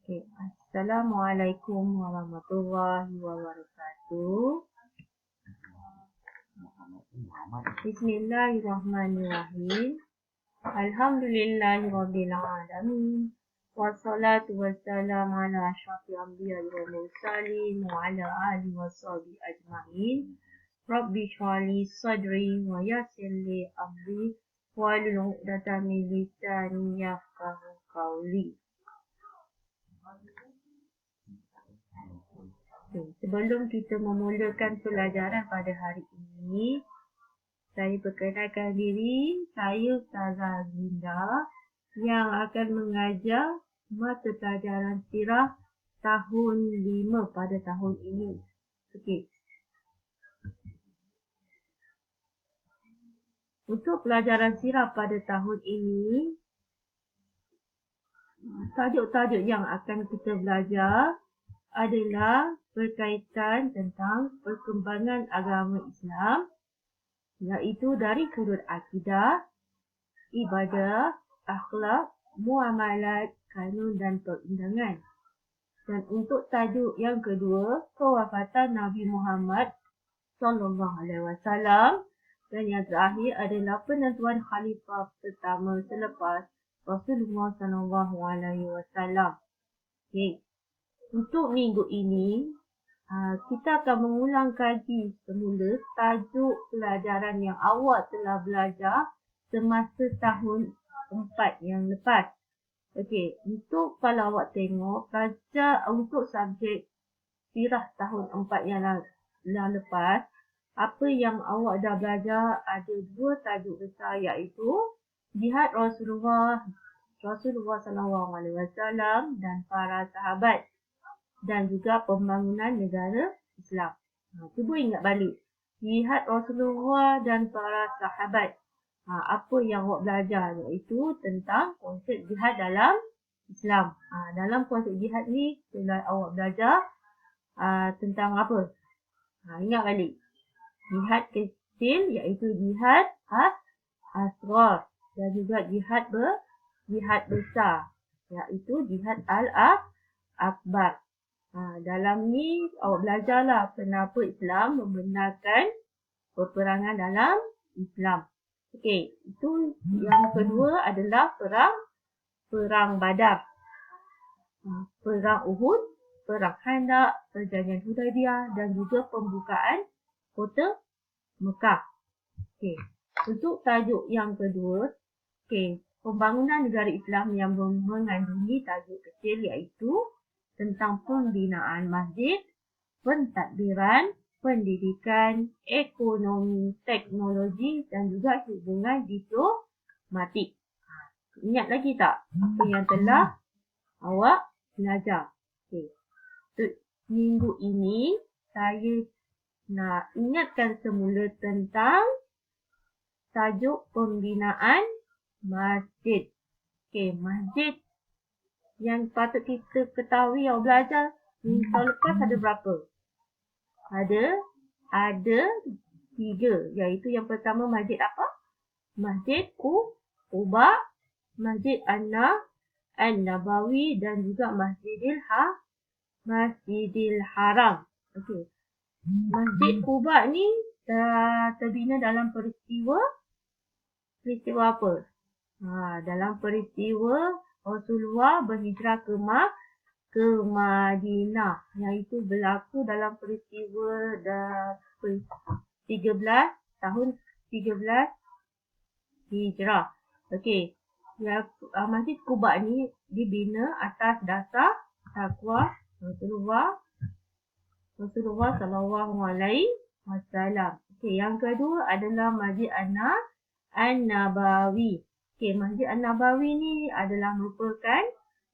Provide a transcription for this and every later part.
Okay. Assalamualaikum warahmatullahi wabarakatuh. Bismillahirrahmanirrahim. Alhamdulillahirabbil alamin. Wassalatu wassalamu ala asyrafil anbiya'i wal mursalin wa ala alihi washabihi ajma'in. Rabbi shrah li sadri wa yassir li amri wahlul 'uqdatam min lisani yafqahu qawli. Sebelum kita memulakan pelajaran pada hari ini, saya perkenalkan diri, saya Ustazah Ginda yang akan mengajar mata pelajaran sirah tahun 5 pada tahun ini. Okey. Untuk pelajaran sirah pada tahun ini, tajuk-tajuk yang akan kita belajar adalah berkaitan tentang perkembangan agama Islam, iaitu dari sudut akidah, ibadah, akhlak, muamalat, kanun dan perundangan. Dan untuk tajuk yang kedua, kewafatan Nabi Muhammad SAW, dan yang terakhir adalah penentuan khalifah pertama selepas Rasulullah SAW. Okay. Untuk minggu ini, kita akan mengulang kaji semula tajuk pelajaran yang awak telah belajar semasa tahun 4 yang lepas. Okey, untuk kalau awak tengok, pelajar untuk subjek sirah tahun 4 yang lepas, apa yang awak dah belajar ada 2 tajuk besar, iaitu jihad Rasulullah SAW dan para sahabat, dan juga pembangunan negara Islam. Cuba ingat balik. Jihad Rasulullah dan para sahabat. Apa yang awak belajar, iaitu tentang konsep jihad dalam Islam. Dalam konsep jihad ni, awak belajar tentang apa? Ingat balik. Jihad kecil iaitu jihad asghar, dan juga jihad besar iaitu jihad al-akbar. Dalam ni awak belajarlah kenapa Islam membenarkan peperangan dalam Islam. Okey, itu yang kedua adalah perang Badar, perang Uhud, perang Khandaq, perjanjian Hudaibiyah dan juga pembukaan kota Mekah. Okey, untuk tajuk yang kedua, pembangunan negara Islam yang mengandungi tajuk kecil iaitu tentang pembinaan masjid, pentadbiran, pendidikan, ekonomi, teknologi dan juga hubungan diplomatik. Ingat lagi tak apa yang telah awak belajar? Minggu ini saya nak ingatkan semula tentang tajuk pembinaan masjid. Masjid yang patut kita ketahui awak belajar tahun lepas ada berapa? Ada 3, iaitu yang pertama masjid apa? Masjid Quba, Masjid An-Nabawi dan juga Masjidil Haram. Okey. Masjid Quba ni terbina dalam peristiwa apa? Dalam peristiwa Rasulullah berhijrah ke Madinah, iaitu berlaku dalam peristiwa tahun 13 Hijrah. Okey. Masjid Quba ni dibina atas dasar takwa Rasulullah SAW. Okey, yang kedua adalah Masjid An-Nabawi. Okey, Masjid An-Nabawi ni adalah merupakan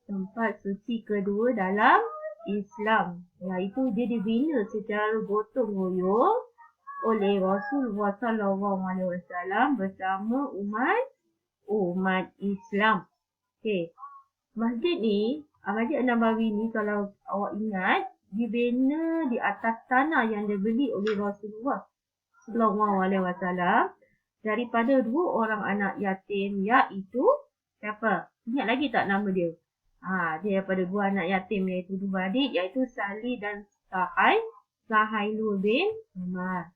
tempat suci kedua dalam Islam, iaitu dia dibina secara gotong royong oleh Rasulullah SAW bersama umat Islam. Okey, masjid An-Nabawi ni kalau awak ingat, dibina di atas tanah yang dibeli oleh Rasulullah SAW daripada 2 orang anak yatim, iaitu siapa? Ingat lagi tak nama dia? Dia daripada dua anak yatim iaitu dua adik iaitu Salih dan Sahailul bin Umar.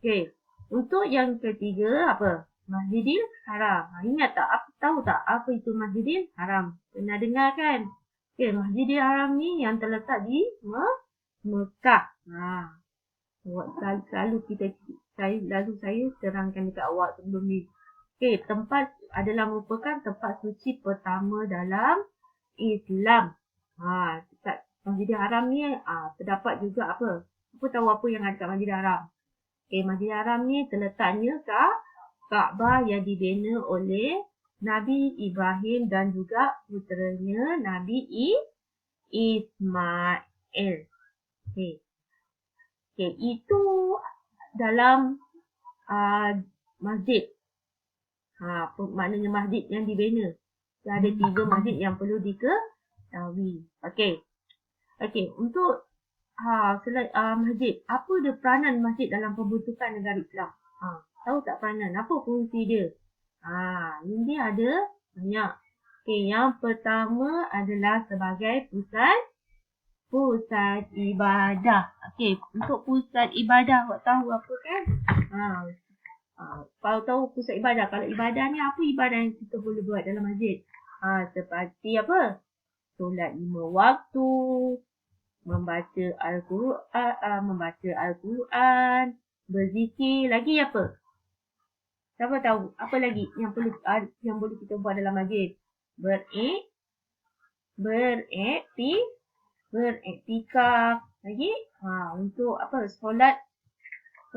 Okey. Untuk yang ketiga apa? Masjidil Haram. Ingat tak? Tahu tak apa itu Masjidil Haram? Pernah dengar kan? Okey, Masjidil Haram ni yang terletak di Mekah. Lalu saya terangkan dekat awak sebelum ni. Okey, tempat adalah merupakan tempat suci pertama dalam Islam. Dekat Masjidil Haram ni terdapat juga apa? Apa tahu apa yang ada kat Masjidil Haram? Okey, Masjidil Haram ni terletaknya kat Kaabah yang dibina oleh Nabi Ibrahim dan juga puteranya Nabi Ismail. Okey. Okey, itu dalam masjid. Maknanya masjid yang dibina. Ada 3 masjid yang perlu diketahui. Okey. Okey, untuk masjid. Apa dia peranan masjid dalam pembentukan negara Islam? Tahu tak peranan? Apa fungsi dia? Ini dia ada banyak. Okey, yang pertama adalah sebagai pusat ibadah. Okey, untuk pusat ibadah awak tahu apa kan? Kalau tahu pusat ibadah, kalau ibadah ni apa ibadah yang kita boleh buat dalam masjid? Seperti apa? Solat 5 waktu, membaca Al-Quran, berzikir, lagi apa? Siapa tahu? Apa lagi yang boleh kita buat dalam masjid? Beriktikaf. Lagi? Untuk apa? Solat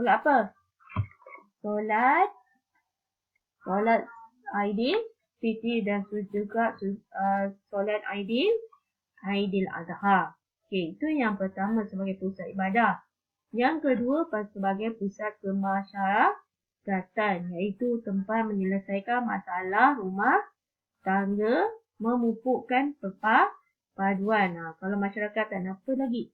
apa? Solat Aidil Fitri dan juga solat Aidil Adha. Okey, itu yang pertama sebagai pusat ibadah. Yang kedua sebagai pusat kemasyarakatan, iaitu tempat menyelesaikan masalah rumah tangga, memupukkan perpaduan. Kalau masyarakatan, apa lagi?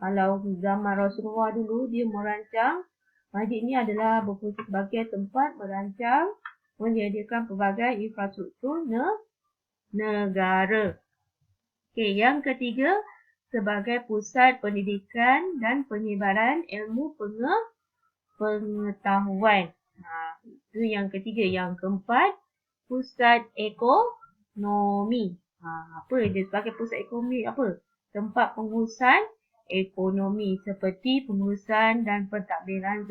Kalau zaman Rasulullah dulu, dia merancang masjid ni adalah berfungsi sebagai tempat merancang menyediakan pelbagai infrastruktur negara. Okey, yang ketiga sebagai pusat pendidikan dan penyebaran ilmu pengetahuan. Itu yang ketiga. Yang keempat, pusat ekonomi. Apa dia sebagai pusat ekonomi? Apa? Tempat pengurusan ekonomi seperti pengurusan dan pentadbiran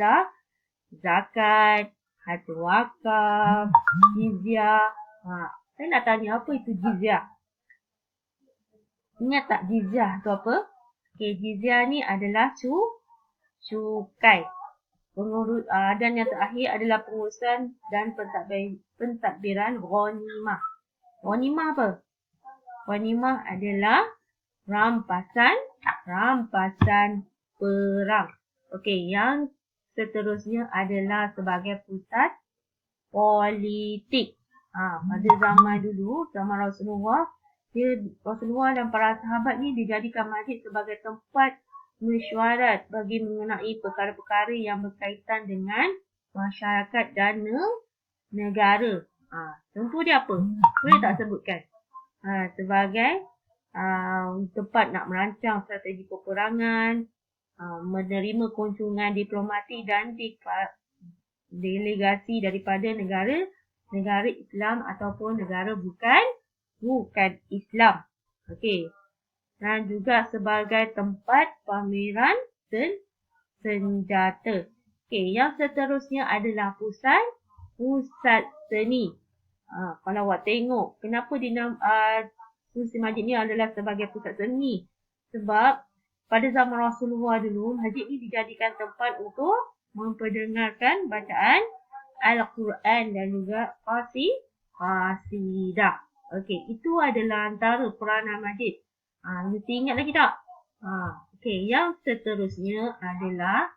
zakat, harta wakaf, jizyah. Saya nak tanya apa itu jizyah? Ingat tak jizyah tu apa? Okey, jizyah ni adalah cukai. Dan yang terakhir adalah pengurusan dan pentadbiran ghanimah. Ghanimah apa? Ghanimah adalah rampasan perang. Okey, yang seterusnya adalah sebagai pusat politik. Pada zaman dulu, zaman Rasulullah dan para sahabat ni dijadikan masjid sebagai tempat mesyuarat bagi mengenai perkara-perkara yang berkaitan dengan masyarakat dan negara. Contoh dia apa? Boleh tak sebutkan? Sebagai tempat nak merancang strategi peperangan, menerima kunjungan diplomatik dan delegasi daripada negara Islam ataupun negara bukan Islam. Okey. Dan juga sebagai tempat pameran senjata. Okey, yang seterusnya adalah pusat seni. Kalau awak tengok, kenapa fungsi masjid ni adalah sebagai pusat seni? Sebab pada zaman Rasulullah dulu, masjid ni dijadikan tempat untuk memperdengarkan bacaan Al-Quran dan juga qasidah. Okey, itu adalah antara peranan masjid. Mesti ingat lagi tak? Okey, yang seterusnya adalah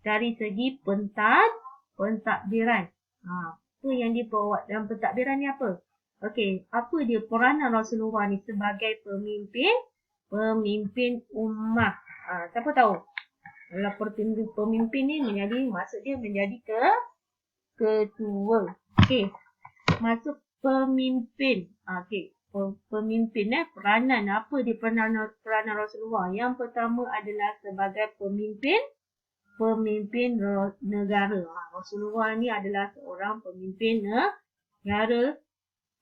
dari segi pentadbiran. Apa yang dia buat dalam pentadbiran ni apa? Okey, apa dia peranan Rasulullah ni sebagai pemimpin ummah? Siapa tahu? Kalau pemimpin ni maksud dia menjadi ketua. Okey, masuk pemimpin. Okey, pemimpin, peranan. Apa dia peranan Rasulullah? Yang pertama adalah sebagai pemimpin negara. Rasulullah ni adalah seorang pemimpin negara,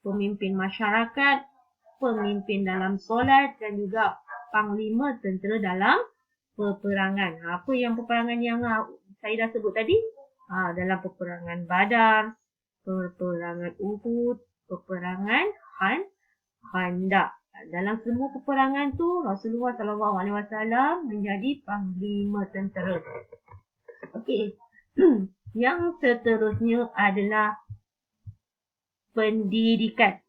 pemimpin masyarakat, pemimpin dalam solat dan juga panglima tentera dalam peperangan. Apa yang peperangan yang saya dah sebut tadi? Dalam peperangan Badar, peperangan Uhud, peperangan Khandaq. Dalam semua peperangan tu Rasulullah SAW menjadi panglima tentera. Okey. Yang seterusnya adalah pendidikan.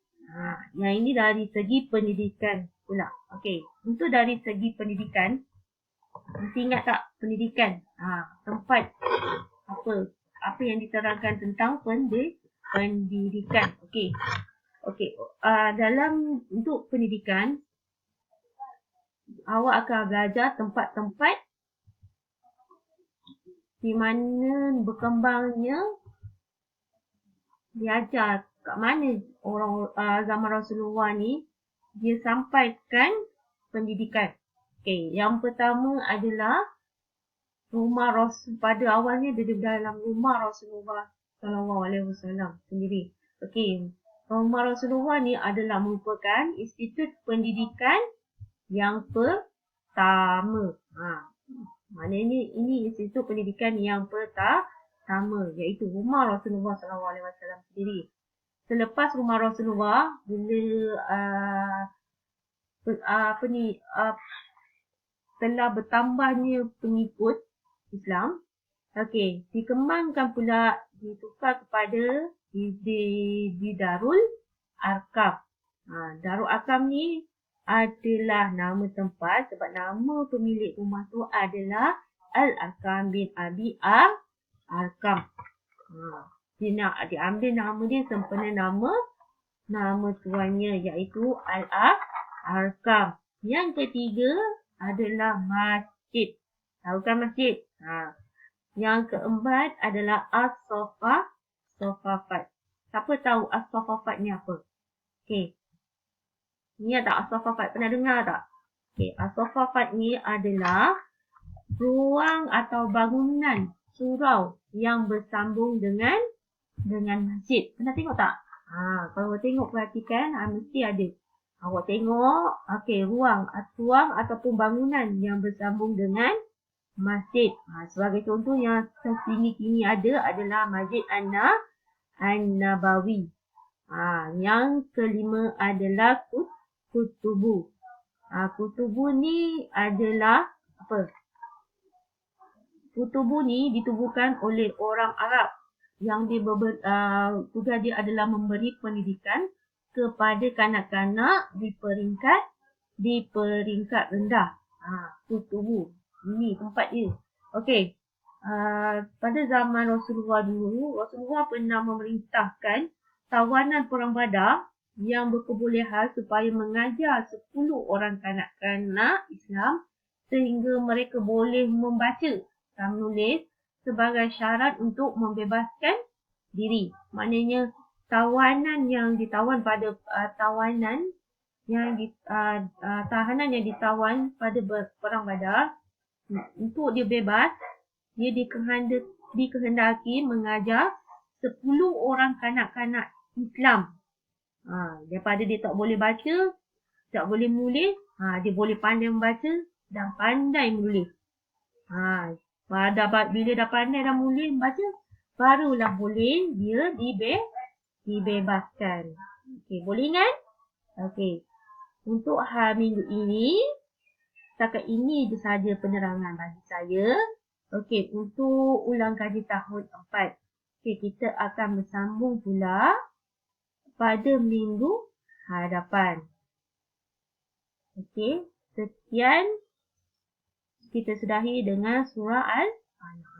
Yang ini dari segi pendidikan pula. Okey. Untuk dari segi pendidikan, mesti ingat tak pendidikan? Tempat apa yang diterangkan tentang pendidikan. Okey. Dalam untuk pendidikan, awak akan belajar tempat-tempat di mana berkembangnya, diajar kat mana orang zaman Rasulullah ni dia sampaikan pendidikan. Okey, yang pertama adalah rumah Rasul. Pada awalnya dia dalam rumah Rasulullah SAW sendiri. Okey, rumah Rasulullah ni adalah merupakan institut pendidikan yang pertama. Maknanya ini institut pendidikan yang pertama, iaitu rumah Rasulullah SAW sendiri. Selepas rumah Rasulullah, bila telah bertambahnya pengikut Islam, okey, dikembangkan pula, ditukar kepada di Darul Arkam. Darul Arkam ni adalah nama tempat sebab nama pemilik rumah tu adalah Al-Arkam bin Abi Arkam. Dia nak diambil nama dia sempena nama tuannya, iaitu Al-Arkam. Yang ketiga adalah masjid. Tahu kan masjid? Yang keempat adalah As-Sofafat. Siapa tahu As-Sofafat ni apa? Okey. Ni tak As-Sofafat? Pernah dengar tak? Okey, As-Sofafat ni adalah ruang atau bangunan surau yang bersambung dengan masjid. Pernah tengok tak? Kalau tengok perhatikan, mesti ada. Awak tengok, okey, ruang ataupun bangunan yang bersambung dengan masjid. Sebagai contoh yang kini ada adalah Masjid An-Nabawi. Yang kelima adalah Kutubu. Kutubu ni adalah apa? Kutubu ni ditubuhkan oleh orang Arab yang tugas dia adalah memberi pendidikan kepada kanak-kanak di peringkat rendah. Kutubu. Ini tempat dia. Okey. Pada zaman Rasulullah dulu, Rasulullah pernah memerintahkan tawanan perang Badar yang berkebolehan supaya mengajar 10 orang kanak-kanak Islam sehingga mereka boleh membaca dan menulis sebagai syarat untuk membebaskan diri. Maknanya tahanan yang ditawan pada tahanan yang ditawan pada perang Badar, untuk dia bebas, dia dikehendaki mengajar 10 orang kanak-kanak Islam. Daripada dia tak boleh baca, tak boleh menulis, dia boleh pandai membaca dan pandai menulis. Bila dah pandai dan menulis membaca, barulah boleh dia dibebaskan. Okey, boleh ingat? Okey. Untuk minggu ini, setakat ini je saja penerangan bagi saya. Okey, untuk ulang kaji tahun 4. Okey, kita akan bersambung pula pada minggu hadapan. Okey, sekian. Kita sudahi dengan surah Al-Alaq.